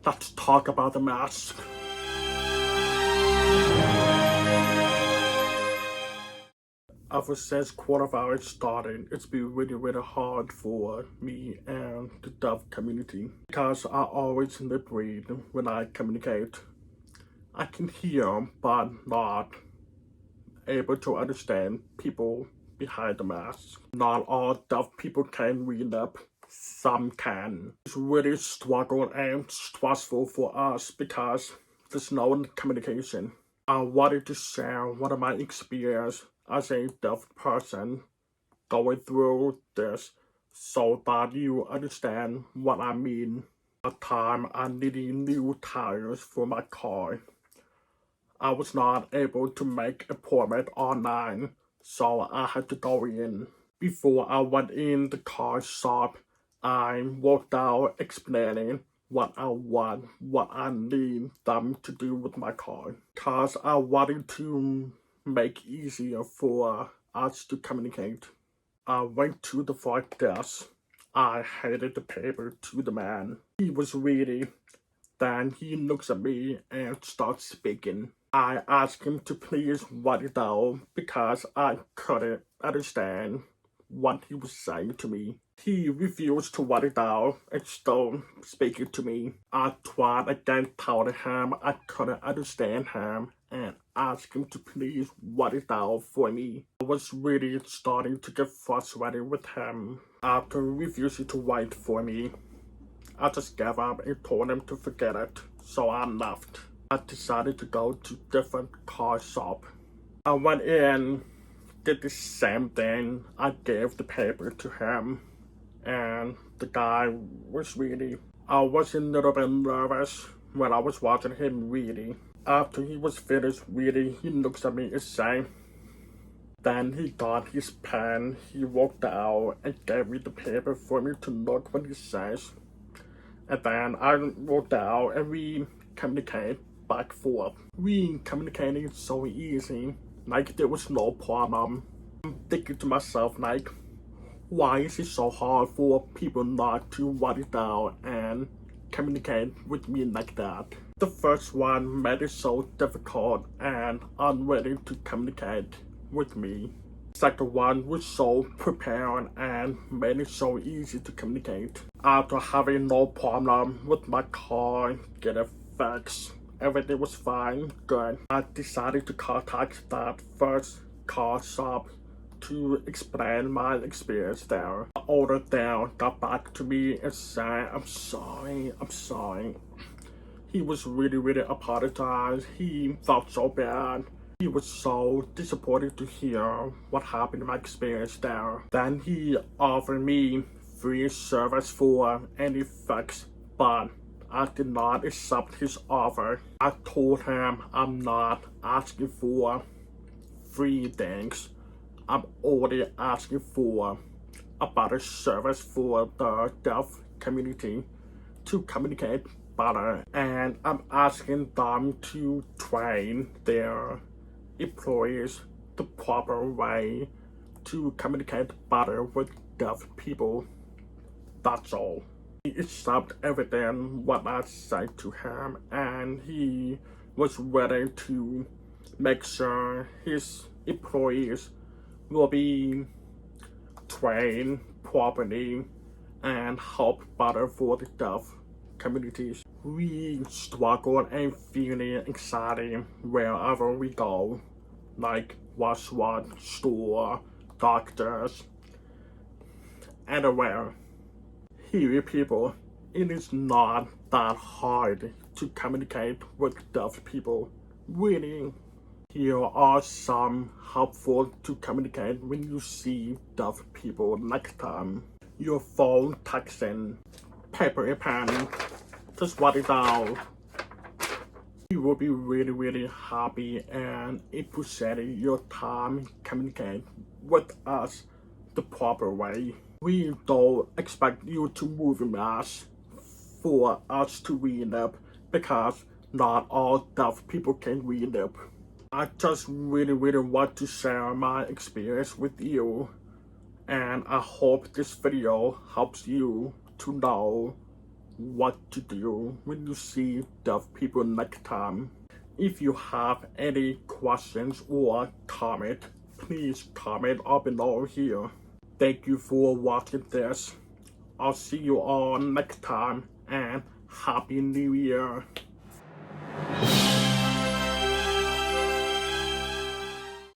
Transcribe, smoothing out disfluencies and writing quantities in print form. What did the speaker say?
Let's talk about the mask. Ever since coronavirus started, it's been really hard for me and the deaf community because I always lip read when I communicate. I can hear but not able to understand people behind the mask. Not all deaf people can read lip. Some can. It's really struggle and stressful for us because there's no communication. I wanted to share one of my experience as a deaf person going through this so that you understand what I mean. At the time I needed new tires for my car. I was not able to make an appointment online, so I had to go in. Before I went in the car shop, I walked out explaining what I want, what I need them to do with my car. Because I wanted to make easier for us to communicate. I went to the front desk. I handed the paper to the man. He was reading. Then he looks at me and starts speaking. I asked him to please write it down because I couldn't understand what he was saying to me. He refused to write it down and still speaking to me. I tried again telling him I couldn't understand him and asked him to please write it down for me. I was really starting to get frustrated with him. After refusing to write for me, I just gave up and told him to forget it, so I left. I decided to go to different car shop. I went in, did the same thing. I gave the paper to him, and the guy was reading. I was a little bit nervous when I was watching him reading. After he was finished reading, he looks at me and says, then he got his pen, he walked out and gave me the paper for me to look what he says. And then I walked out and we communicate back and forth. We communicated so easy, like there was no problem. I'm thinking to myself like, why is it so hard for people not to write it down and communicate with me like that? The first one made it so difficult and unwilling to communicate with me. Second one was so prepared and made it so easy to communicate. After having no problem with my car getting fixed, everything was fine, good. I decided to contact that first car shop to explain my experience there. The owner there got back to me and said, I'm sorry. He was really apologized. He felt so bad. He was so disappointed to hear what happened in my experience there. Then he offered me free service for any fix, but I did not accept his offer. I told him I'm not asking for free things. I'm only asking for a better service for the deaf community to communicate better, and I'm asking them to train their employees the proper way to communicate better with deaf people. That's all. He accepted everything what I said to him, and he was ready to make sure his employees will be trained properly and help better for the deaf communities. We struggle and feeling anxiety wherever we go, like restaurant, store, doctors, anywhere. Hearing people, it is not that hard to communicate with deaf people. Really, here are some helpful to communicate when you see deaf people next time. Your phone texting, paper and pen, just write it down. You will be really happy and appreciating your time communicate with us the proper way. We don't expect you to move your mask for us to read up because not all deaf people can read up. I just really want to share my experience with you, and I hope this video helps you to know what to do when you see deaf people next time. If you have any questions or comment, please comment up below here. Thank you for watching this. I'll see you all next time, and Happy New Year.